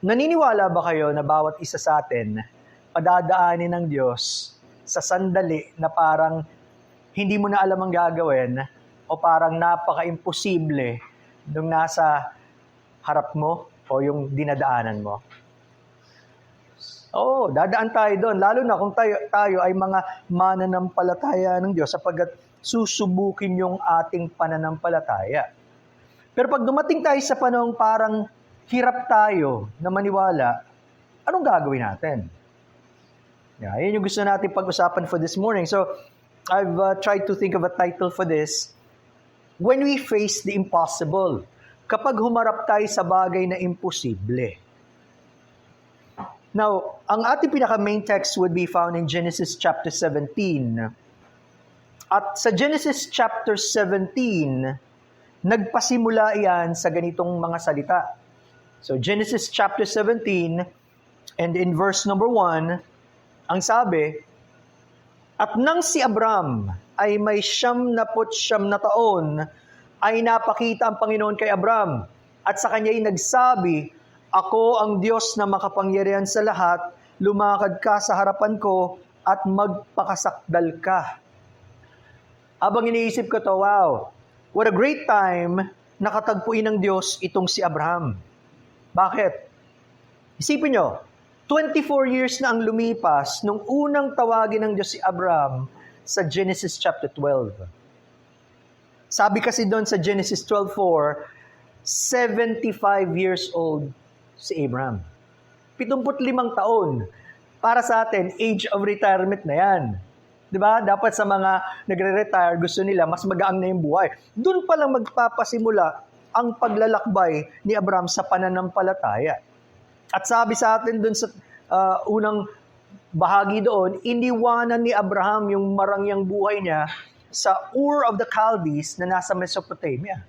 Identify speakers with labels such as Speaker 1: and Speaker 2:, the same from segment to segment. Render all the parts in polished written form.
Speaker 1: Naniniwala ba kayo na bawat isa sa atin padadaanin ng Diyos sa sandali na parang hindi mo na alam ang gagawin o parang napaka-imposible nung nasa harap mo o yung dinadaanan mo? Oo, dadaan tayo doon. Lalo na kung tayo ay mga mananampalataya ng Diyos sapagkat susubukin yung ating pananampalataya. Pero pag dumating tayo sa panahong parang hirap tayo na maniwala, anong gagawin natin? Yun yung gusto natin pag-usapan for this morning. So, I've tried to think of a title for this. When we face the impossible. Kapag humarap tayo sa bagay na imposible. Now, ang ating pinaka-main text would be found in Genesis chapter 17. At sa Genesis chapter 17, nagpasimula iyan sa ganitong mga salita. So, Genesis chapter 17, and in verse number 1, ang sabi, "At nang si Abram ay may 99 na taon, ay napakita ang Panginoon kay Abram, at sa kanya'y nagsabi, Ako ang Diyos na makapangyarihan sa lahat, lumakad ka sa harapan ko at magpakasakdal ka." Habang iniisip ko to, wow, what a great time nakatagpuin ng Diyos itong si Abraham. Bakit? Isipin nyo, 24 years na ang lumipas nung unang tawagin ng Diyos si Abraham sa Genesis chapter 12. Sabi kasi doon sa Genesis 12:4, 75 years old si Abraham. 75 taon. Para sa atin, age of retirement na yan. Diba? Dapat sa mga nagre-retire, gusto nila, mas magaang na yung buhay. Doon pa lang magpapasimula ang paglalakbay ni Abraham sa pananampalataya. At sabi sa atin doon sa unang bahagi doon, iniwanan ni Abraham yung marangyang buhay niya sa Ur of the Chaldees na nasa Mesopotamia.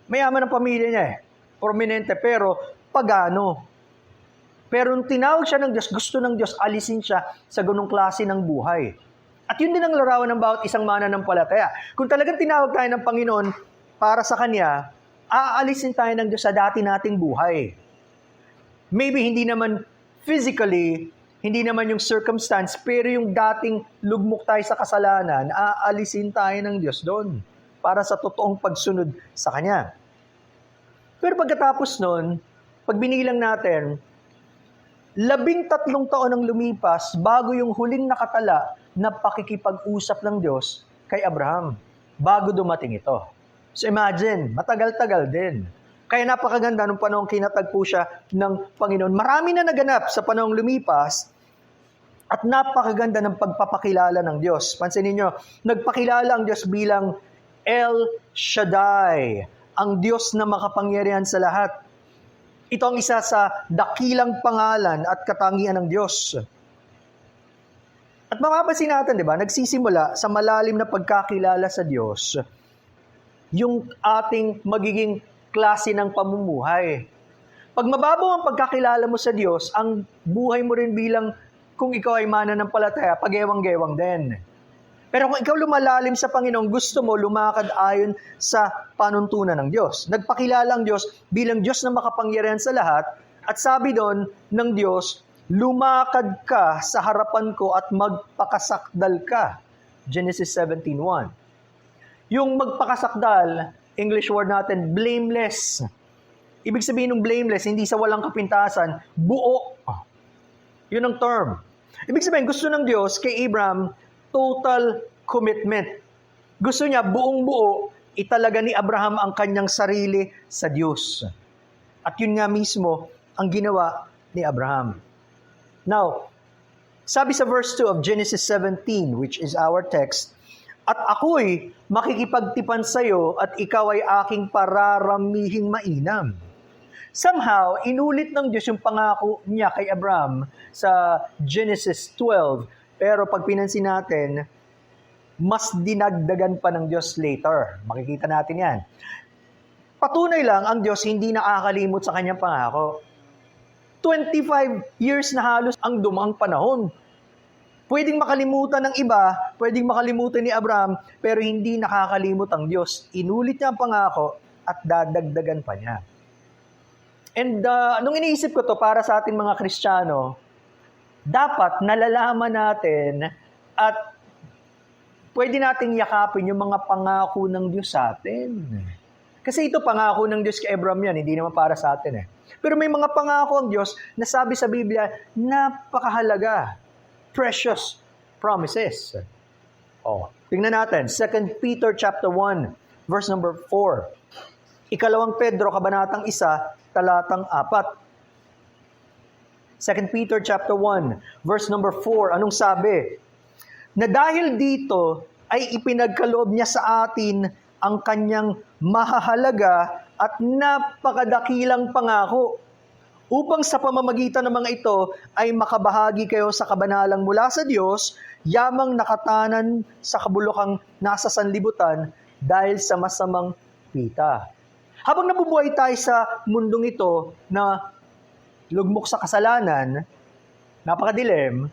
Speaker 1: Mayaman ang pamilya niya prominente, pero pagano. Pero nung tinawag siya ng Diyos, gusto ng Diyos alisin siya sa ganung klase ng buhay. At yun din ang larawan ng bawat isang mananampalataya. Kung talagang tinawag tayo ng Panginoon para sa Kanya, aalisin tayo ng Diyos sa dati nating buhay. Maybe hindi naman physically, hindi naman yung circumstance, pero yung dating lugmok tayo sa kasalanan, aalisin tayo ng Diyos doon para sa totoong pagsunod sa Kanya. Pero pagkatapos nun, pag binilang natin, 13 taon ang lumipas bago yung huling nakatala na pakikipag-usap ng Diyos kay Abraham, bago dumating ito. So imagine, matagal-tagal din. Kaya napakaganda nung panahong kinatagpo siya ng Panginoon. Marami na naganap sa panahong lumipas at napakaganda ng pagpapakilala ng Diyos. Pansinin niyo, nagpakilala ang Diyos bilang El Shaddai, ang Diyos na makapangyarihan sa lahat. Ito ang isa sa dakilang pangalan at katangian ng Diyos. At mapapansin natin, di ba, nagsisimula sa malalim na pagkakilala sa Diyos, yung ating magiging klase ng pamumuhay. Pag mababaw ang pagkakilala mo sa Diyos, ang buhay mo rin bilang kung ikaw ay mananampalataya, pag-ewang-gewang din. Pero kung ikaw lumalalim sa Panginoon, gusto mo lumakad ayon sa panuntunan ng Diyos. Nagpakilala ang Diyos bilang Diyos na makapangyarihan sa lahat, at sabi doon ng Diyos, lumakad ka sa harapan ko at magpakasakdal ka. Genesis 17:1. Yung magpakasakdal, English word natin, blameless. Ibig sabihin ng blameless, hindi sa walang kapintasan, buo. Yun ang term. Ibig sabihin, gusto ng Diyos kay Abraham, total commitment. Gusto niya, buong buo, italaga ni Abraham ang kanyang sarili sa Diyos. At yun nga mismo ang ginawa ni Abraham. Now, sabi sa verse 2 of Genesis 17, which is our text, "At ako'y makikipagtipan sa iyo at ikaw ay aking pararamihing mainam." Somehow, inulit ng Diyos yung pangako niya kay Abraham sa Genesis 12. Pero pag pinansin natin, mas dinagdagan pa ng Diyos later. Makikita natin yan. Patunay lang, ang Diyos hindi nakakalimot sa kanyang pangako. 25 years na halos ang dumaang panahon. Pwedeng makalimutan ng iba, pwedeng makalimutan ni Abraham, pero hindi nakakalimot ang Diyos. Inulit niya ang pangako at dadagdagan pa niya. And nung iniisip ko to para sa ating mga Kristiyano, dapat nalalaman natin at pwede nating yakapin yung mga pangako ng Diyos sa atin. Kasi ito pangako ng Diyos kay Abraham yan, hindi naman para sa atin eh. Pero may mga pangako ang Diyos na sabi sa Biblia, napakahalaga. Precious promises. Tingnan natin, 2 Peter chapter 1, verse number 4. Ikalawang Pedro, kabanatang 1, talatang 4. 2 Peter chapter 1, verse number 4. Anong sabi? Na dahil dito ay ipinagkaloob niya sa atin ang kanyang mahahalaga at napakadakilang pangako upang sa pamamagitan ng mga ito ay makabahagi kayo sa kabanalang mula sa Diyos, yamang nakatanan sa kabulokang nasa sanlibutan dahil sa masamang pita. Habang nabubuhay tayo sa mundong ito na lugmok sa kasalanan, napakadilim,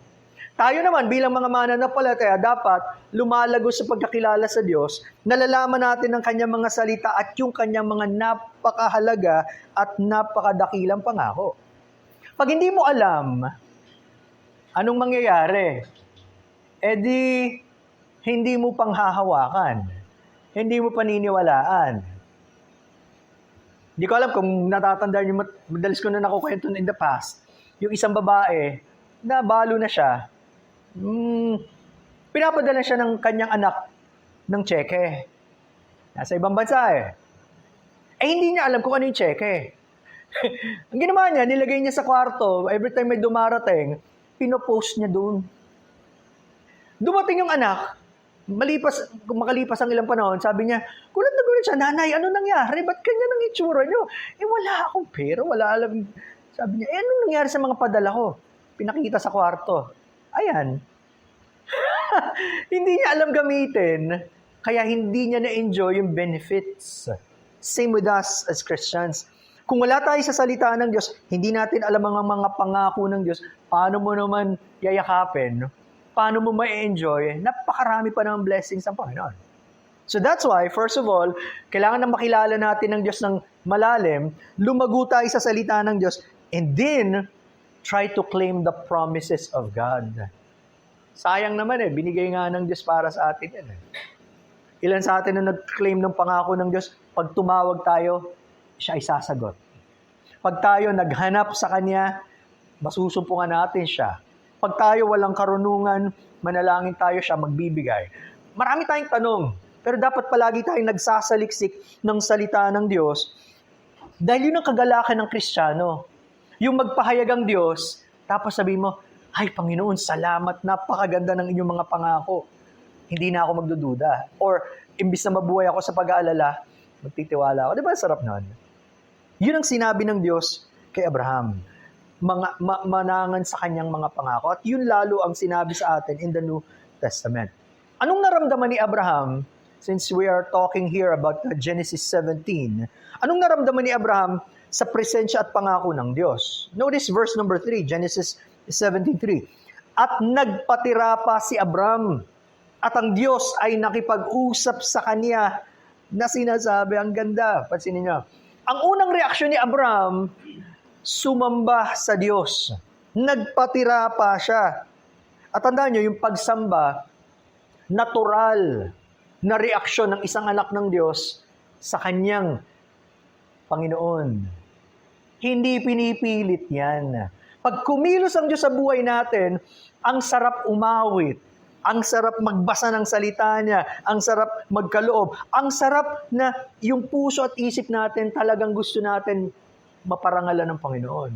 Speaker 1: tayo naman bilang mga mananampalataya dapat lumalago sa pagkakilala sa Diyos, nalalaman natin ang kanyang mga salita at yung kanyang mga napakahalaga at napakadakilang pangako. Pag hindi mo alam anong mangyayari, edi hindi mo panghahawakan, hindi mo paniniwalaan. Hindi ko alam kung natatandaan niyo, madalas ko na nakukwento in the past, yung isang babae na balo na siya, pinapadala siya ng kanyang anak ng tseke. Nasa ibang bansa eh. Hindi niya alam kung ano yung tseke. Ang ginawa niya, nilagay niya sa kwarto, every time may dumarating, pinopost niya doon. Dumating yung anak, makalipas ang ilang panahon, sabi niya, gulat na gulat siya, nanay, ano nangyari? Ba't ganyan ang itsura niyo? Wala akong pera, wala alam. Sabi niya, ano nangyari sa mga padala ko? Pinakita sa kwarto. Ayan. Hindi niya alam gamitin, kaya hindi niya na-enjoy yung benefits. Same with us as Christians. Kung wala tayo sa salita ng Diyos, hindi natin alam ang mga pangako ng Diyos, paano mo naman yayakapin? Paano mo ma-enjoy? Napakarami pa ng blessings ng Panginoon. So that's why, first of all, kailangan na makilala natin ng Diyos ng malalim, lumago tayo sa salita ng Diyos, and then, try to claim the promises of God. Sayang naman binigay nga ng Diyos para sa atin yan Ilan sa atin na nag-claim ng pangako ng Diyos, pag tumawag tayo, siya ay sasagot. Pag tayo naghanap sa Kanya, masusumpungan natin siya. Pag tayo walang karunungan, manalangin tayo siya, magbibigay. Marami tayong tanong, pero dapat palagi tayong nagsasaliksik ng salita ng Diyos dahil yun ang kagalakan ng Kristiyano. Yung magpahayag ang Diyos, tapos sabihin mo, ay Panginoon, salamat, napakaganda ng inyong mga pangako. Hindi na ako magdududa. Or, imbis na mabuhay ako sa pag-aalala, magtitiwala ako. Di ba, sarap nun? Yun ang sinabi ng Diyos kay Abraham. Manangan sa kanyang mga pangako. At yun lalo ang sinabi sa atin in the New Testament. Anong naramdaman ni Abraham, since we are talking here about Genesis 17, anong naramdaman ni Abraham sa presensya at pangako ng Diyos? Notice verse number 3, Genesis 17:3. At nagpatira pa si Abraham, at ang Diyos ay nakipag-usap sa kanya na sinasabi, ang ganda, pansinin niyo. Ang unang reaksyon ni Abraham, sumamba sa Diyos. Nagpatira pa siya. At tandaan niyo, yung pagsamba, natural na reaksyon ng isang anak ng Diyos sa kanyang Panginoon. Hindi pinipilit yan. Pag kumilos ang Diyos sa buhay natin, ang sarap umawit, ang sarap magbasa ng salita niya, ang sarap magkaloob, ang sarap na yung puso at isip natin talagang gusto natin maparangalan ng Panginoon.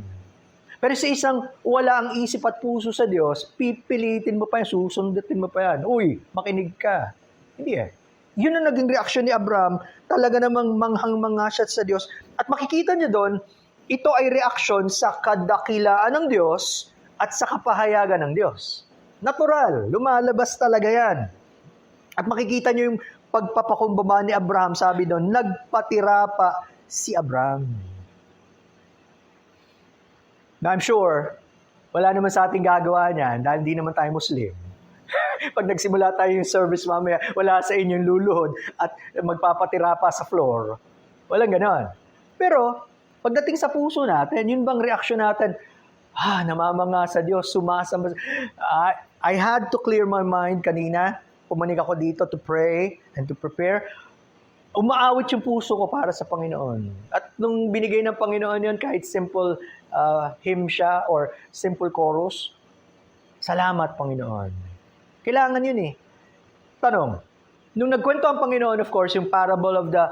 Speaker 1: Pero sa isang wala ang isip at puso sa Diyos, pipilitin mo pa yan, susundutin mo pa yan. Uy, makinig ka. Hindi Yun ang naging reaksyon ni Abraham, talaga namang manghang-manga siya sa Diyos. At makikita niyo doon, ito ay reaksyon sa kadakilaan ng Diyos at sa kapahayagan ng Diyos. Natural, lumalabas talaga yan. At makikita niyo yung pagpapakumbaba ni Abraham, sabi doon, nagpatira pa si Abraham. Now, I'm sure, wala naman sa ating gagawa niyan dahil hindi naman tayo Muslim. Pag nagsimula tayo yung service mamaya, wala sa inyong luluhod at magpapatira pa sa floor. Walang ganon. Pero, Pagdating sa puso natin, yun bang reaksyon natin? Namamanga sa Diyos, sumasamba. I had to clear my mind kanina. Pumanig ako dito to pray and to prepare. Umaawit yung puso ko para sa Panginoon. At nung binigay ng Panginoon yun, kahit simple hymn siya or simple chorus, salamat, Panginoon. Kailangan yun eh. Tanong, nung nagkwento ang Panginoon, of course, yung parable of the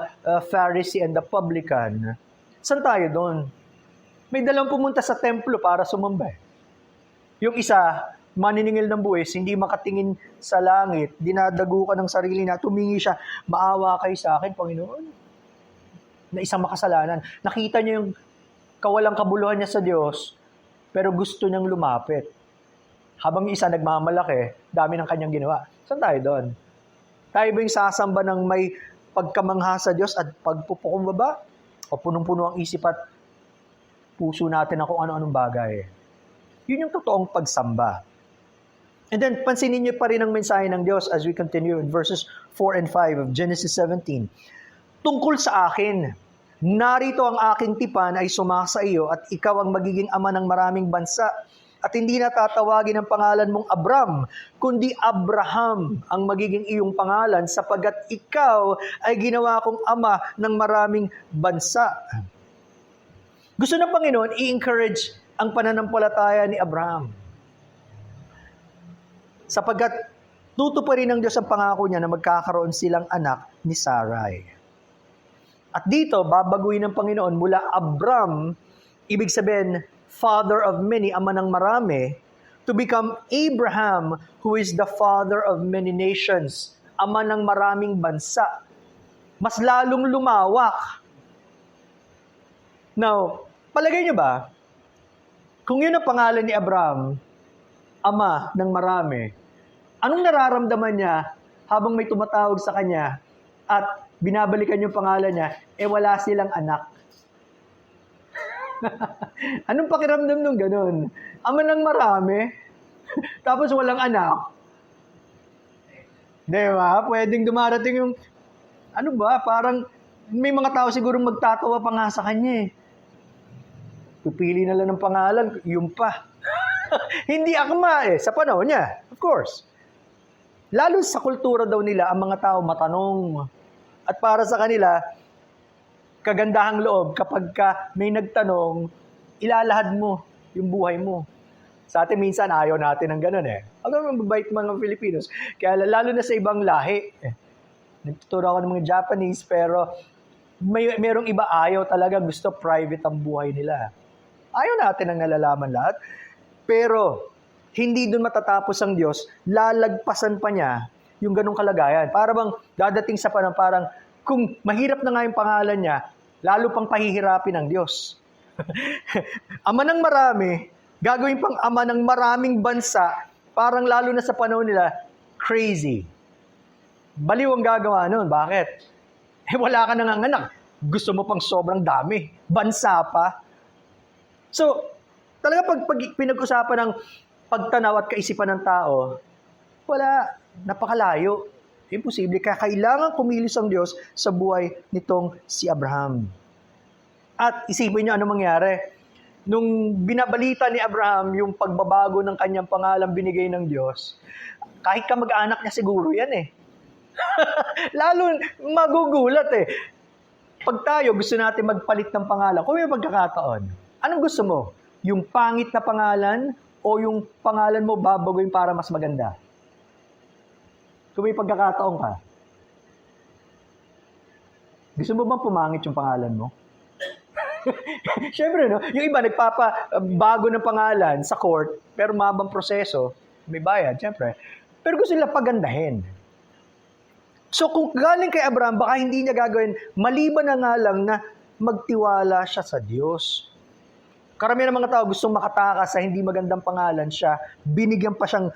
Speaker 1: Pharisee and the publican, saan tayo doon? May dalawang pumunta sa templo para sumamba. Yung isa, maniningil ng buwis, hindi makatingin sa langit, dinadagukan ng sarili na, tumingi siya, maawa kayo sa akin, Panginoon. Na isang makasalanan. Nakita niya yung kawalang kabuluhan niya sa Diyos, pero gusto niyang lumapit. Habang yung isa nagmamalaki, dami ng kanyang ginawa. Saan tayo doon? Tayo ba yung sasamba ng may pagkamangha sa Diyos at pagpupukumbaba? O punong-puno ang isip at puso natin na kung ano-anong bagay? Yun yung totoong pagsamba. And then, pansinin niyo pa rin ang mensahe ng Diyos as we continue in verses 4 and 5 of Genesis 17. Tungkol sa akin, narito ang aking tipan ay sumasa iyo at ikaw ang magiging ama ng maraming bansa. At hindi na tatawagin ang pangalan mong Abram, kundi Abraham ang magiging iyong pangalan sapagkat ikaw ay ginawa kong ama ng maraming bansa. Gusto ng Panginoon i-encourage ang pananampalataya ni Abraham. Sapagkat tutuparin ng Diyos ang pangako niya na magkakaroon silang anak ni Sarai. At dito, babaguhin ng Panginoon mula Abram, ibig sabihin, father of many, ama ng marami, to become Abraham, who is the father of many nations, ama ng maraming bansa. Mas lalong lumawak. Now, palagay niyo ba, kung yun ang pangalan ni Abraham, ama ng marami, anong nararamdaman niya habang may tumatawag sa kanya at binabalikan yung pangalan niya, wala silang anak? Anong pakiramdam nung ganun? Ama ng marami, tapos walang anak. Di ba? Pwedeng dumarating yung, parang may mga tao siguro magtatawa pa nga sa kanya eh. Pupili na lang ng pangalan, yung pa. Hindi akma eh, sa panahon niya, of course. Lalo sa kultura daw nila, ang mga tao matanong. At para sa kanila, kagandahang loob kapag may nagtanong, ilalahad mo yung buhay mo. Sa atin minsan ayaw natin ng ganun eh. Ang mabait mga Filipinos. Kaya lalo na sa ibang lahi. Nagtuturo ako ng mga Japanese pero merong iba ayaw talaga, gusto private ang buhay nila. Ayaw natin ang nalalaman lahat. Pero hindi doon matatapos ang Diyos, lalagpasan pa niya yung ganung kalagayan. Para bang dadating sa parang kung mahirap na nga yung pangalan niya, lalo pang pahihirapin ng Diyos. Ama ng marami, gagawin pang ama ng maraming bansa, parang lalo na sa panahon nila, crazy. Baliw ang gagawa nun. Bakit? Wala ka nang anak. Gusto mo pang sobrang dami. Bansa pa. So, talaga pag pinag-usapan ng pagtanaw at kaisipan ng tao, wala, napakalayo. Imposible. Kaya kailangan kumilos ang Diyos sa buhay nitong si Abraham. At isipin niyo ano mangyari. Nung binabalita ni Abraham yung pagbabago ng kanyang pangalan binigay ng Diyos, kahit kamag-anak niya siguro yan eh. Lalo magugulat eh. Pag tayo gusto natin magpalit ng pangalan, kung may pagkakataon, anong gusto mo? Yung pangit na pangalan o yung pangalan mo babagoyin para mas maganda? Kung may pagkakataon ka, gusto mo bang pumangit yung pangalan mo? Siyempre, no? Yung iba nagpapabago ng pangalan sa court, pero mabang proseso, may bayad, siyempre. Pero gusto nila pagandahin. So kung galing kay Abraham, baka hindi niya gagawin, maliban na nga lang na magtiwala siya sa Diyos. Karamihan ng mga tao gustong makatakas sa hindi magandang pangalan siya, binigyan pa siyang,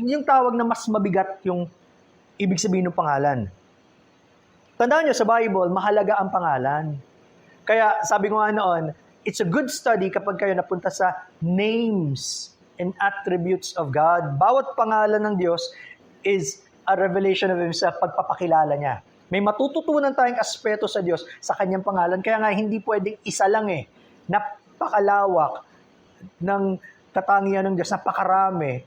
Speaker 1: yung tawag na mas mabigat yung ibig sabihin ng pangalan. Tandaan niyo, sa Bible, mahalaga ang pangalan. Kaya sabi ko nga noon, it's a good study kapag kayo napunta sa names and attributes of God. Bawat pangalan ng Diyos is a revelation of Himself, pagpapakilala niya. May matututunan tayong aspeto sa Diyos sa kanyang pangalan. Kaya nga, hindi pwedeng isa lang Napakalawak ng katangian ng Diyos, napakarami.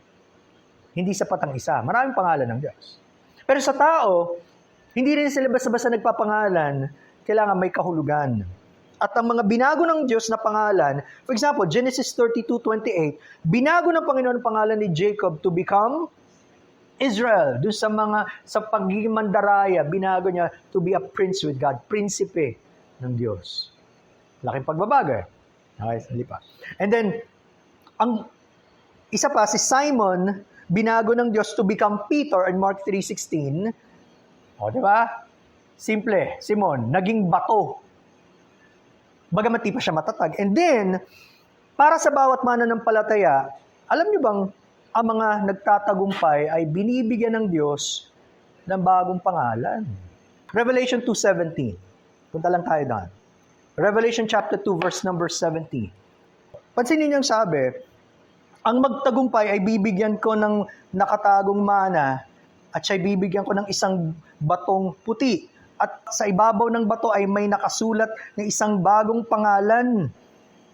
Speaker 1: Hindi sapat ang isa. Maraming pangalan ng Diyos. Pero sa tao, hindi rin sila basta-basta nagpapangalan, kailangan may kahulugan. At ang mga binago ng Diyos na pangalan, for example, Genesis 32:28, binago ng Panginoon ang pangalan ni Jacob to become Israel. Doon sa pagiging mandaraya, binago niya to be a prince with God, prinsipe ng Diyos. Laking pagbabago. Okay, hindi pa. And then, ang isa pa, si Simon, binago ng Diyos to become Peter in Mark 3:16. O, di ba? Simple, Simon, naging bato. Bagamat di pa siya matatag. And then, para sa bawat mananampalataya, alam niyo bang ang mga nagtatagumpay ay binibigyan ng Diyos ng bagong pangalan? Revelation 2:17. Punta lang tayo doon. Revelation chapter 2, verse number 17. Pansinin niyo ang sabi, ang magtagumpay ay bibigyan ko ng nakatagong mana at siya'y bibigyan ko ng isang batong puti. At sa ibabaw ng bato ay may nakasulat na isang bagong pangalan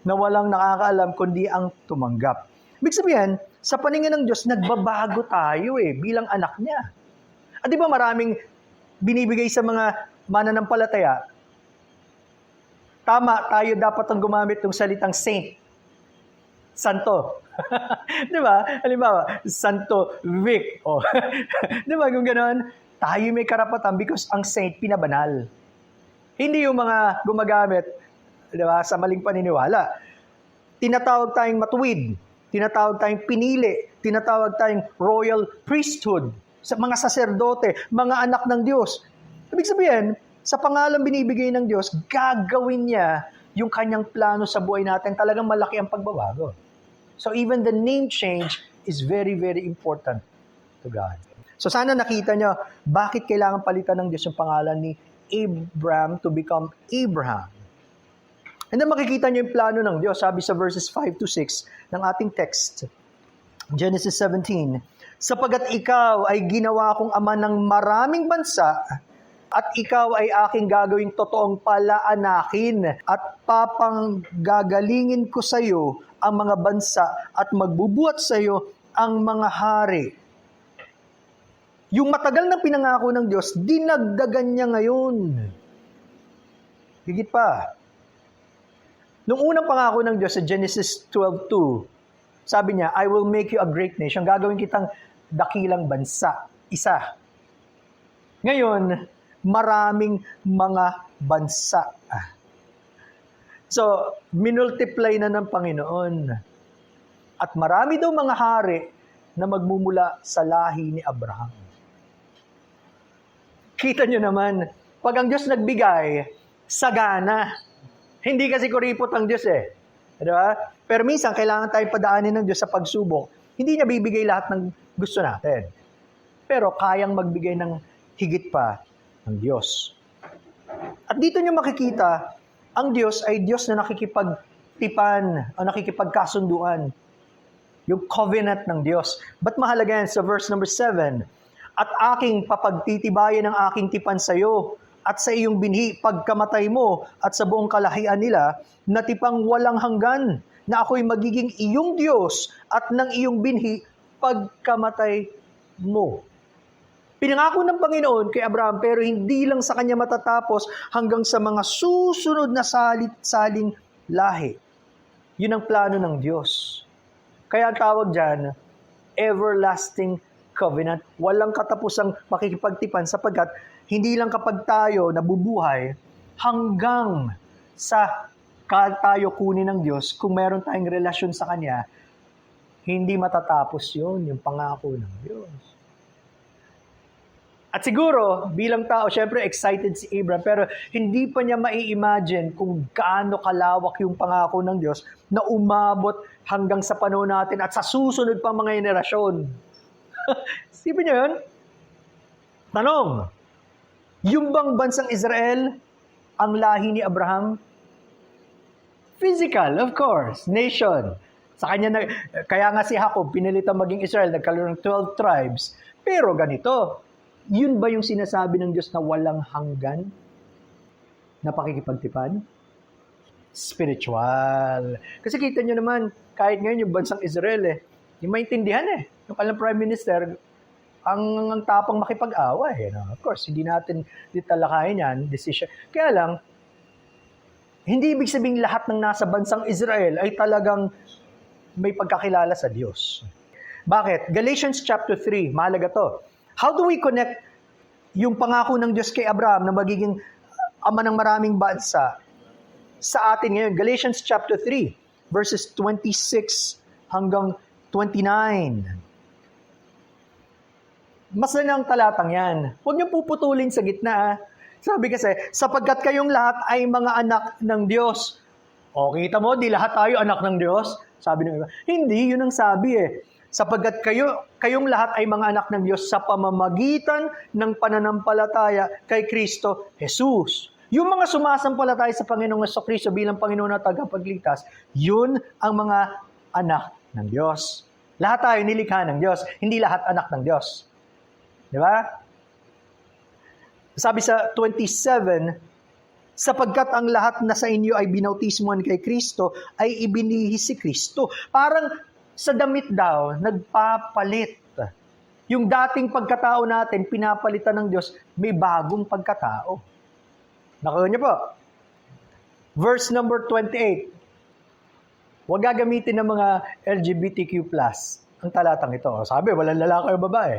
Speaker 1: na walang nakakaalam kundi ang tumanggap. Ibig sabihin, sa paningin ng Diyos, nagbabago tayo bilang anak niya. At di ba maraming binibigay sa mga mananampalataya? Tama, tayo dapat ang gumamit ng salitang saint. Santo. Di ba? Halimbawa, Santo Vic. Oh. Di ba kung gano'n? Tayo may karapatan because ang saint pinabanal. Hindi yung mga gumagamit, di ba, sa maling paniniwala. Tinatawag tayong matuwid. Tinatawag tayong pinili. Tinatawag tayong royal priesthood. Sa mga saserdote, mga anak ng Diyos. Ibig sabihin, sa pangalan binibigay ng Diyos, gagawin niya yung kanyang plano sa buhay natin. Talagang malaki ang pagbabago. So even the name change is very, very important to God. So sana nakita nyo, bakit kailangan palitan ng Diyos yung pangalan ni Abraham to become Abraham. And then makikita nyo yung plano ng Diyos. Sabi sa verses 5 to 6 ng ating text. Genesis 17, sapagat ikaw ay ginawa kong ama ng maraming bansa, at ikaw ay aking gagawing totoong palaanakin, at papanggagalingin ko sa iyo ang mga bansa, at magbubuhat sa iyo ang mga hari. Yung matagal na pinangako ng Diyos, dinagdagan niya ngayon. Higit pa. Nung unang pangako ng Diyos sa Genesis 12:2, sabi niya, I will make you a great nation. Gagawin kitang dakilang bansa. Isa. Ngayon, maraming mga bansa. So, minultiply na ng Panginoon. At marami daw mga hari na magmumula sa lahi ni Abraham. Kita nyo naman, pag ang Diyos nagbigay, sagana. Hindi kasi kuripot ang Diyos Diba? Pero minsan, kailangan tayong padaanin ng Diyos sa pagsubok. Hindi niya bibigay lahat ng gusto natin. Pero kayang magbigay ng higit pa ng Diyos. At dito nyo makikita, ang Diyos ay Diyos na nakikipagtipan o nakikipagkasunduan. Yung covenant ng Diyos. Ba't mahalaga yan sa verse number 7? At aking papagtitibayan ang aking tipan sa iyo at sa iyong binhi pagkamatay mo at sa buong kalahian nila na tipang walang hanggan na ako'y magiging iyong Diyos at ng iyong binhi pagkamatay mo. Pinangako ng Panginoon kay Abraham pero hindi lang sa kanya matatapos hanggang sa mga susunod na saling lahi. Yun ang plano ng Diyos. Kaya ang tawag dyan, everlasting covenant. Walang katapusang makikipagtipan sapagkat hindi lang kapag tayo nabubuhay hanggang sa tayo kunin ng Diyos, kung meron tayong relasyon sa Kanya, hindi matatapos yun, yung pangako ng Diyos. At siguro, bilang tao, syempre excited si Abraham, pero hindi pa niya mai-imagine kung gaano kalawak yung pangako ng Diyos na umabot hanggang sa panahon natin at sa susunod pa mga henerasyon. Sipin niyo yun? Tanong, yung bang bansang Israel ang lahi ni Abraham? Physical, of course. Nation. Sa kanya kaya nga si Jacob pinilitang maging Israel, nagkaroon ng 12 tribes. Pero ganito, Yun ba yung sinasabi ng Diyos na walang hanggan na pakikipagtipad? Spiritual. Kasi kita nyo naman, kahit ngayon yung bansang Israel yung maintindihan yung kanilang Prime Minister, ang tapang makipag-away. No? Of course, hindi natin ditalakayin yan, decision. Kaya lang, hindi ibig sabihin lahat ng nasa bansang Israel ay talagang may pagkakilala sa Diyos. Bakit? Galatians chapter 3, mahalaga to. How do we connect yung pangako ng Diyos kay Abraham na magiging ama ng maraming bansa sa atin ngayon? Galatians chapter 3, verses 26 hanggang 29. Masaya ng talatang yan. Huwag niyong puputulin sa gitna. Sabi kasi, sapagkat kayong lahat ay mga anak ng Diyos. O, kita mo, di lahat tayo anak ng Diyos? Sabi ng iba. Hindi, yun ang sabi Sapagkat kayong lahat ay mga anak ng Diyos sa pamamagitan ng pananampalataya kay Kristo Jesus. Yung mga sumasampalataya sa Panginoong Jesucristo bilang Panginoon at tagapagligtas, yun ang mga anak ng Diyos. Lahat tayo nilikha ng Diyos, hindi lahat anak ng Diyos. Di ba? Sabi sa 27, sapagkat ang lahat na sa inyo ay binautismuhan kay Kristo, ay ibinihis si Kristo. Parang sa damit daw, nagpapalit. Yung dating pagkatao natin, pinapalitan ng Diyos, may bagong pagkatao. Nakuha niyo po. Verse number 28. Huwag gagamitin ng mga LGBTQ+. Ang talatang ito. Sabi, walang lalaki o babae.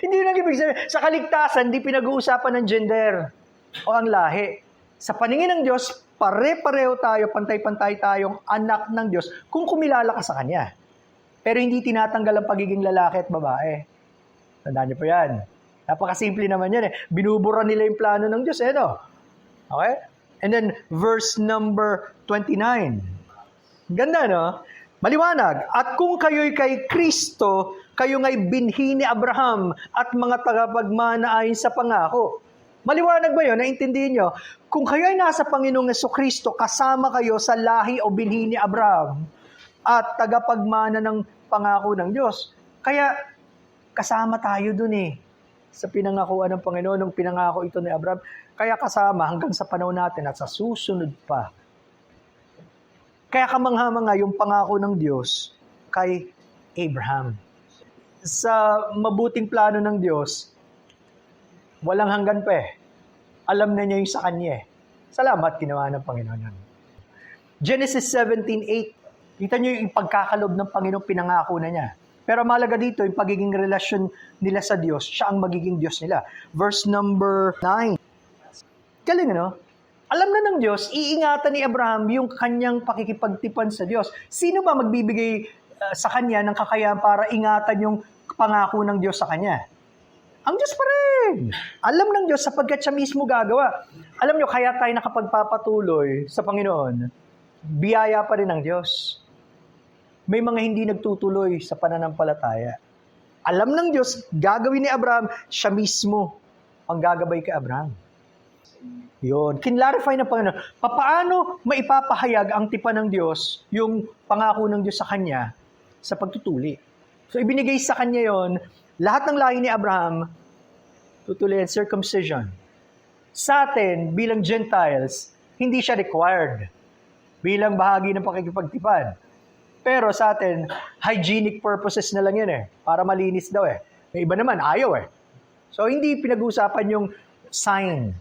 Speaker 1: Hindi yun ang ibig sabihin. Sa kaligtasan, hindi pinag-uusapan ng gender o ang lahi. Sa paningin ng Diyos, pare-pareho tayo, pantay-pantay tayong anak ng Diyos kung kumilala ka sa Kanya. Pero hindi tinatanggal ang pagiging lalaki at babae. Tandaan niyo po yan. Napakasimple naman yan Binubura nila yung plano ng Diyos no? Okay? And then, verse number 29. Ganda, no? Maliwanag. At kung kayo'y kay Kristo, kayo nga'y binhi ni Abraham at mga tagapagmana ayon sa pangako. Maliwanag ba yun? Naintindihin nyo? Kung kayo ay nasa Panginoong Jesucristo, kasama kayo sa lahi o binhi ni Abraham at tagapagmana ng pangako ng Diyos. Kaya, kasama tayo dun sa pinangakuan ng Panginoon, nung pinangako ito ni Abraham. Kaya kasama hanggang sa panahon natin at sa susunod pa. Kaya kamangha-mangha yung pangako ng Diyos kay Abraham. Sa mabuting plano ng Diyos, walang hanggan pa Alam na niya yung sa Kanya Salamat, ginawa ng Panginoon yan. Genesis 17:8. Kita niyo yung pagkakalob ng Panginoon, pinangako na niya. Pero mahalaga dito, yung pagiging relasyon nila sa Diyos, siya ang magiging Diyos nila. Verse number 9. Galing, Alam na ng Diyos, iingatan ni Abraham yung kanyang pakikipagtipan sa Diyos. Sino ba magbibigay sa kanya ng kakayahan para ingatan yung pangako ng Diyos sa kanya? Ang Diyos pa rin. Alam ng Diyos sapagkat siya mismo gagawa. Alam nyo, kaya tayo nakapagpapatuloy sa Panginoon, biyaya pa rin ng Diyos. May mga hindi nagtutuloy sa pananampalataya. Alam ng Diyos, gagawin ni Abraham, siya mismo ang gagabay kay Abraham. Yun. Kinlarify ng Panginoon. Paano maipapahayag ang tipan ng Diyos, yung pangako ng Diyos sa kanya, sa pagtutuli? So, ibinigay sa kanya yon lahat ng lahi ni Abraham, tutuli and circumcision. Sa atin, bilang Gentiles, hindi siya required bilang bahagi ng pakikipagtipan. Pero sa atin, hygienic purposes na lang yun para malinis daw May iba naman, ayaw So, hindi pinag-uusapan yung sign.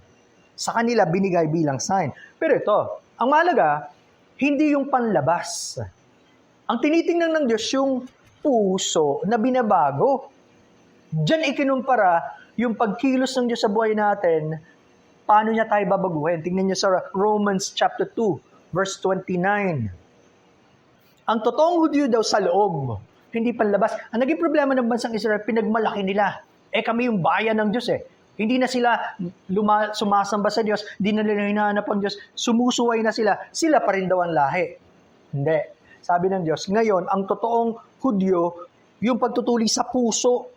Speaker 1: Sa kanila, binigay bilang sign. Pero ito, ang mahalaga, hindi yung panlabas. Ang tinitingnan ng Diyos yung puso na binabago. Diyan ikinumpara yung pagkilos ng Diyos sa buhay natin, paano niya tayo babaguhin. Tingnan niyo sa Romans chapter 2, verse 29. Ang totoong Hudyo daw sa loob, hindi panlabas. Ang naging problema ng bansang Israel, pinagmalaki nila. Kami yung bayan ng Diyos Hindi na sila sumasamba sa Diyos, hindi na nila hinahanap ang Diyos, sumusuway na sila pa rin daw ang lahi. Hindi. Sabi ng Diyos, ngayon, ang totoong Hudyo, yung pagtutuli sa puso,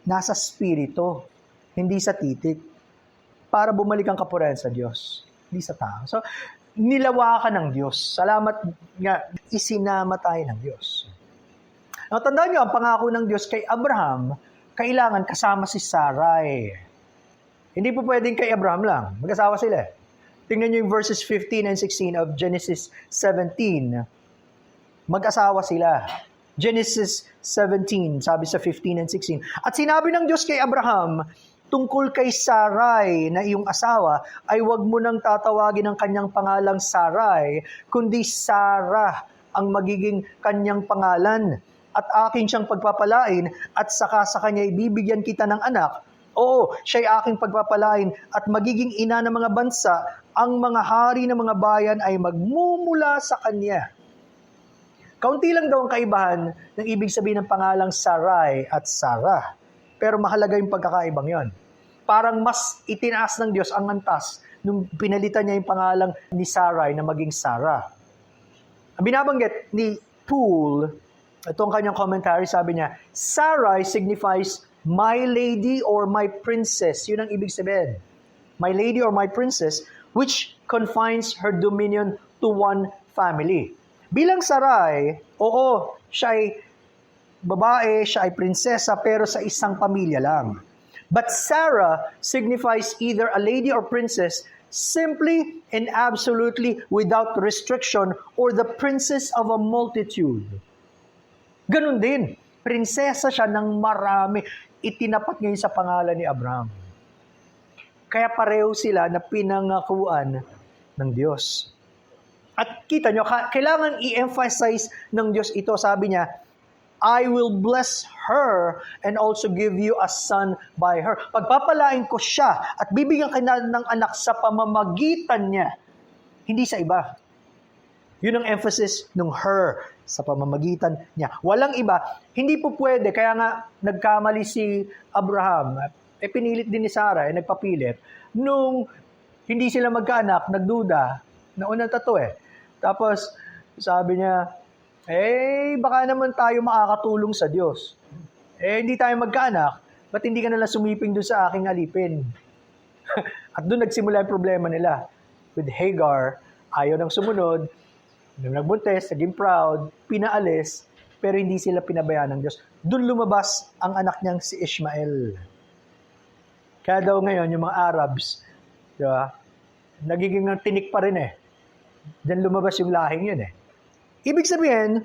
Speaker 1: nasa spirito, hindi sa titik, para bumalik ang kapurihan sa Diyos, hindi sa tao. So, nilawakan ng Diyos. Salamat nga, isinama tayo ng Diyos. Now, tandaan nyo, ang pangako ng Diyos kay Abraham, kailangan kasama si Sarai. Hindi po pwedeng kay Abraham lang. Mag-asawa sila. Tingnan niyo yung verses 15 and 16 of Genesis 17. Mag-asawa sila. Genesis 17, sabi sa 15 and 16. At sinabi ng Diyos kay Abraham, tungkol kay Sarai na iyong asawa, ay huwag mo nang tatawagin ang kanyang pangalang Sarai, kundi Sarah ang magiging kanyang pangalan. At akin siyang pagpapalain, at saka sa kanya ibibigyan kita ng anak. Oo, siya'y aking pagpapalain, at magiging ina ng mga bansa, ang mga hari ng mga bayan ay magmumula sa kanya. Kaunti lang daw ang kaibahan ng ibig sabihin ng pangalang Sarai at Sarah. Pero mahalaga yung pagkakaibang yon. Parang mas itinaas ng Diyos ang antas nung pinalitan niya yung pangalang ni Sarai na maging Sarah. Ang binabanggit ni Poole, ito ang kanyang commentary, sabi niya, Sarai signifies my lady or my princess. Yun ang ibig sabihin. My lady or my princess, which confines her dominion to one family. Bilang Sarai, oo, siya ay babae, siya ay prinsesa, pero sa isang pamilya lang. But Sarah signifies either a lady or princess simply and absolutely without restriction or the princess of a multitude. Ganun din, prinsesa siya ng marami. Itinapat ngayon sa pangalan ni Abraham. Kaya pareho sila na pinangakuan ng Diyos. At kita nyo, kailangan i-emphasize ng Diyos ito. Sabi niya, I will bless her and also give you a son by her. Pagpapalain ko siya at bibigyan ka na ng anak sa pamamagitan niya. Hindi sa iba. Yun ang emphasis ng her, sa pamamagitan niya. Walang iba. Hindi po pwede. Kaya nga, nagkamali si Abraham. Pinilit din ni Sarah, nagpapilit. Nung hindi sila magkaanak, nagduda. Naunang tato Tapos, sabi niya, baka naman tayo makakatulong sa Diyos. Hindi tayo magkaanak, ba't hindi ka nalang sumiping doon sa aking alipin? At doon nagsimula yung problema nila. With Hagar, ayaw nang sumunod, nung nagbuntes, naging proud, pinaalis, pero hindi sila pinabayaan ng Diyos. Doon lumabas ang anak niyang si Ishmael. Kaya daw ngayon, yung mga Arabs, diba, nagiging tinik pa rin Diyan lumabas yung lahing yun Ibig sabihin,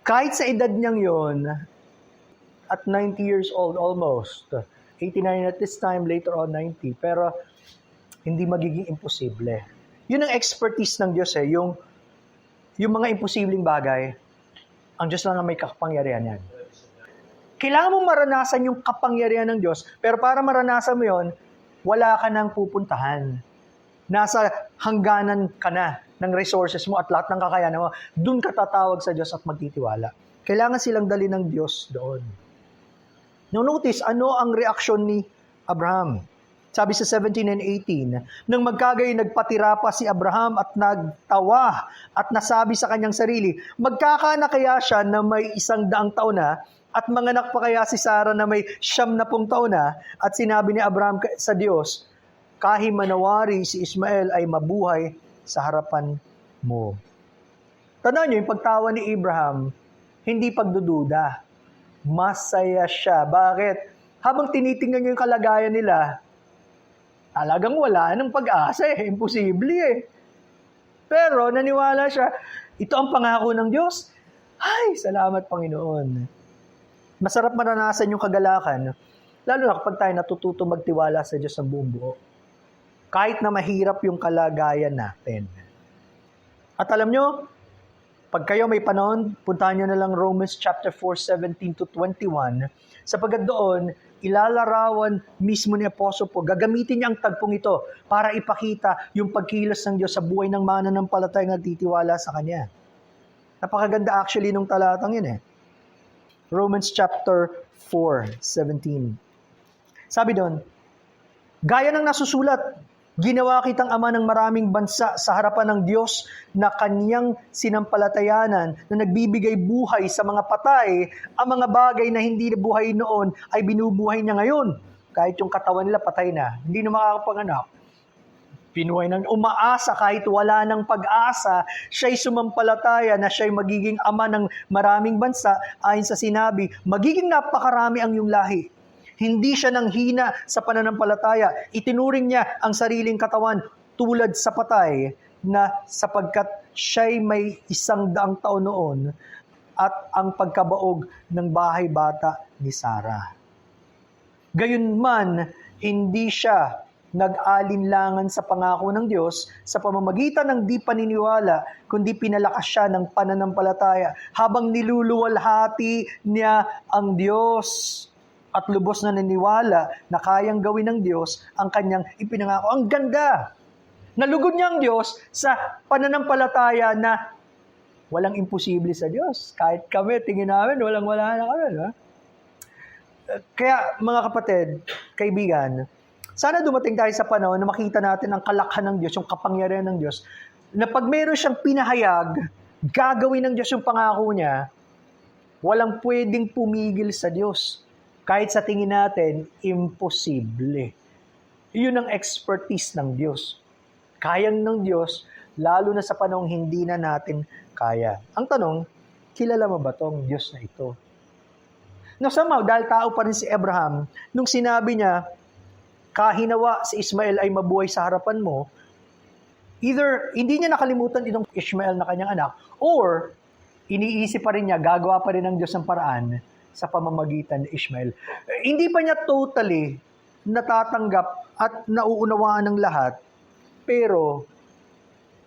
Speaker 1: kahit sa edad niyang yun, at 90 years old almost, 89 at this time, later on 90, pero hindi magiging imposible. Yun ang expertise ng Diyos yung mga imposibleng bagay, ang Diyos lang ang may kapangyarihan yan. Kailangan mong maranasan yung kapangyarihan ng Diyos, pero para maranasan mo yun, wala ka nang pupuntahan. Nasa hangganan ka na ng resources mo at lahat ng kakayanan mo. Doon ka tatawag sa Diyos at magtitiwala. Kailangan silang dali ng Diyos doon. Now notice, ano ang reaksyon ni Abraham? Sabi sa 17 and 18, nang magkagayon nagpatira pa si Abraham at nagtawa at nasabi sa kanyang sarili, magkakaanak kaya siya na may 100 taon na at manganak pa kaya si Sarah na may 70 taon na? At sinabi ni Abraham sa Diyos, kahimanawari si Ismael ay mabuhay sa harapan mo. Tandaan niyo, yung pagtawa ni Abraham, hindi pagdududa. Masaya siya. Bakit? Habang tinitingnan niyo yung kalagayan nila, talagang wala ng pag-asa Imposible Pero naniwala siya, ito ang pangako ng Diyos. Ay, salamat Panginoon. Masarap maranasan yung kagalakan, lalo na kapag tayo natututo magtiwala sa Diyos ng buong buo. Kahit na mahirap yung kalagayan natin. At alam nyo, pag kayo may panahon, puntahan nyo na lang Romans chapter 4, 17 to 21. Sapagkat doon, ilalarawan mismo ni Apostol Paul, gagamitin niya ang tagpong ito para ipakita yung pagkilos ng Diyos sa buhay ng mananampalatayang nagtitiwala sa Kanya. Napakaganda actually nung talatang yun Romans chapter 4, 17. Sabi doon, gaya ng nasusulat, ginawa kitang ama ng maraming bansa sa harapan ng Diyos na kanyang sinampalatayanan na nagbibigay buhay sa mga patay. Ang mga bagay na hindi buhay noon ay binubuhay niya ngayon. Kahit yung katawan nila patay na, hindi na makakapanganak. Pinuhay ng umaasa kahit wala ng pag-asa, siya'y sumampalataya na siya'y magiging ama ng maraming bansa ayon sa sinabi, magiging napakarami ang iyong lahi. Hindi siya nanghina sa pananampalataya. Itinuring niya ang sariling katawan tulad sa patay na sapagkat siya'y may 100 taon noon at ang pagkabaog ng bahay bata ni Sarah. Gayunman, hindi siya nag-alinlangan sa pangako ng Diyos sa pamamagitan ng di paniniwala, kundi pinalakas siya ng pananampalataya habang niluluwalhati niya ang Diyos at lubos na naniwala na kayang gawin ng Diyos ang kanyang ipinangako. Ang ganda! Nalugod niya ang Diyos sa pananampalataya na walang imposible sa Diyos. Kahit kami, tingin namin, walang-wala na kami. No? Kaya mga kapatid, kaibigan, sana dumating tayo sa panahon na makita natin ang kalakhan ng Diyos, yung kapangyarihan ng Diyos, na pag meron siyang pinahayag, gagawin ng Diyos yung pangako niya, walang pwedeng pumigil sa Diyos. Kahit sa tingin natin, imposible. Yun ang expertise ng Diyos. Kayang ng Diyos, lalo na sa panahong hindi na natin kaya. Ang tanong, kilala mo ba tong Diyos na ito? No, somehow, dahil tao pa rin si Abraham, nung sinabi niya, kahinawa si Ismael ay mabuhay sa harapan mo, either hindi niya nakalimutan itong Ishmael na kanyang anak, or iniisip pa rin niya, gagawa pa rin ng Diyos ng paraan sa pamamagitan ni Ishmael. Hindi pa niya totally natatanggap at nauunawaan ng lahat, pero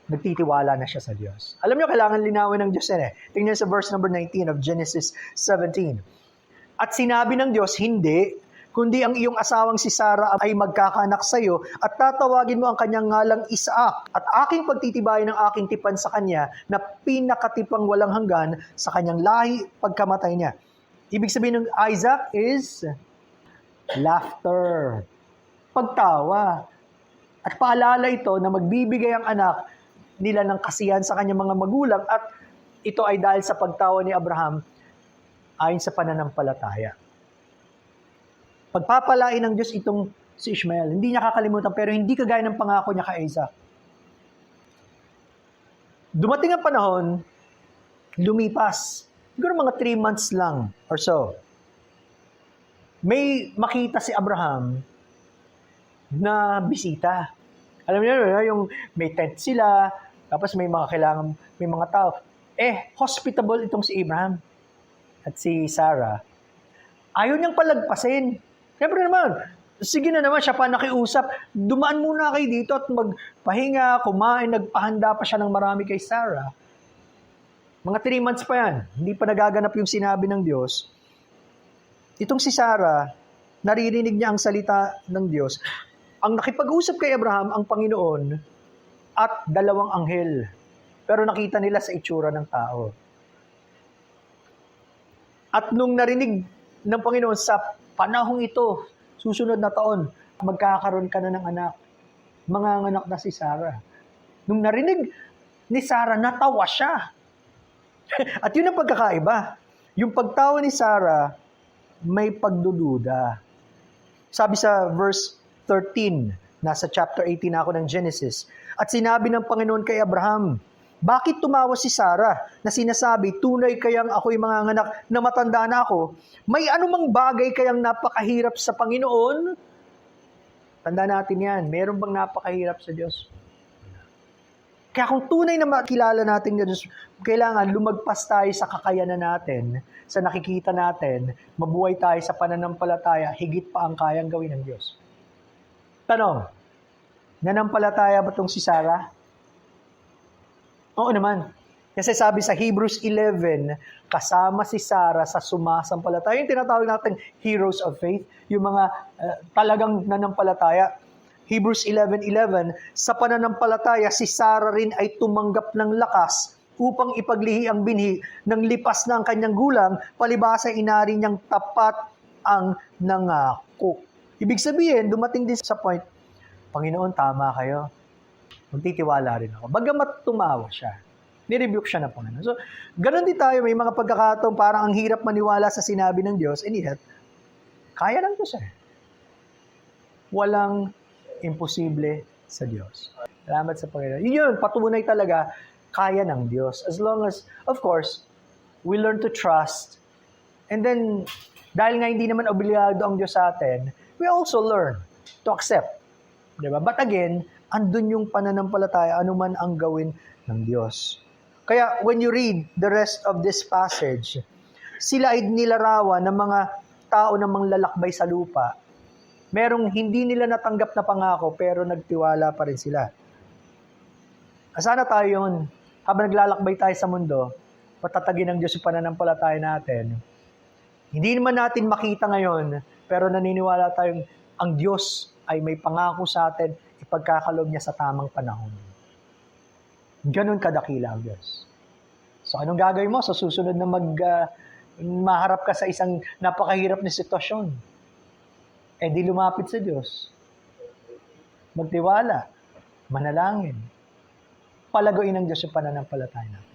Speaker 1: nagtitiwala na siya sa Diyos. Alam niyo, kailangan linawin ng Diyos yan eh. Tingnan sa verse number 19 of Genesis 17. At sinabi ng Diyos, hindi, kundi ang iyong asawang si Sarah ay magkakanak sa iyo at tatawagin mo ang kanyang ngalang Isaac at aking pagtitibayan ng aking tipan sa kanya na pinakatipang walang hanggan sa kanyang lahi pagkamatay niya. Ibig sabihin ng Isaac is laughter, pagtawa. At paalala ito na magbibigay ang anak nila ng kasiyahan sa kanyang mga magulang at ito ay dahil sa pagtawa ni Abraham ayon sa pananampalataya. Pagpapalain ng Diyos itong si Ishmael. Hindi niya kakalimutan, pero hindi kagaya ng pangako niya kay Isaac. Dumating ang panahon, lumipas. Siguro mga 3 months lang or so. May makita si Abraham na bisita. Alam niyo, yung may tent sila, tapos may mga kailangan, may mga tao. Hospitable itong si Abraham at si Sarah. Ayaw niyang palagpasin. Siyempre naman, sige na naman, siya pa nakiusap. Dumaan muna kayo dito at magpahinga, kumain, nagpahanda pa siya ng marami kay Sarah. Mga 3 months pa yan. Hindi pa nagaganap yung sinabi ng Diyos. Itong si Sarah, naririnig niya ang salita ng Diyos. Ang nakipag-usap kay Abraham, ang Panginoon, at 2 anghel. Pero nakita nila sa itsura ng tao. At nung narinig ng Panginoon sa panahong ito, susunod na taon, magkakaroon ka na ng anak. Manganganak na si Sarah. Nung narinig ni Sarah, natawa siya. At yun ang pagkakaiba. Yung pagtawa ni Sarah, may pagdududa. Sabi sa verse 13, nasa chapter 18 ako ng Genesis, at sinabi ng Panginoon kay Abraham, bakit tumawa si Sarah na sinasabi, tunay kayang ako'y manganganak na matanda na ako? May anumang bagay kayang napakahirap sa Panginoon? Tanda natin yan. Meron bang napakahirap sa Diyos? Kaya kung tunay na makilala natin ng Diyos, kailangan lumagpas tayo sa kakayanan natin, sa nakikita natin, mabuhay tayo sa pananampalataya, higit pa ang kayang gawin ng Diyos. Tanong, nanampalataya ba itong si Sarah? Oo naman. Kasi sabi sa Hebrews 11, kasama si Sarah sa sumasampalataya. Yung tinatawag natin heroes of faith, yung mga talagang nanampalataya. Hebrews 11:11, sa pananampalataya, si Sarah rin ay tumanggap ng lakas upang ipaglihi ang binhi ng lipas na ang kanyang gulang, palibhasa inari niyang tapat ang nangako. Ibig sabihin, dumating din sa point, Panginoon, tama kayo. Magtitiwala rin ako. Bagamat tumawa siya, nirebuke siya ng Panginoon. So, ganun din tayo, may mga pagkakataong parang ang hirap maniwala sa sinabi ng Diyos, and yet, kaya ng Diyos eh. Walang imposible sa Diyos. Salamat sa Panginoon. Yun, patunay talaga, kaya ng Diyos. As long as, of course, we learn to trust, and then, Dahil nga hindi naman obligado ang Diyos sa atin, we also learn to accept. Diba? But again, andun yung pananampalataya, anuman ang gawin ng Diyos. Kaya when you read the rest of this passage, sila ay nilarawan ng mga tao na manglalakbay sa lupa. Merong hindi nila natanggap na pangako pero nagtiwala pa rin sila. Sana tayo yun, habang naglalakbay tayo sa mundo, patatagin ng Diyos yung pananampalataya natin. Hindi naman natin makita ngayon, pero naniniwala tayong ang Diyos ay may pangako sa atin, ipagkakalob niya sa tamang panahon. Ganun kadakila ang Diyos. So anong gagawin mo sa susunod na maharap ka sa isang napakahirap na sitwasyon? Di lumapit sa Diyos. Magtiwala. Manalangin. Palaguin ng Diyos yung pananampalataya natin.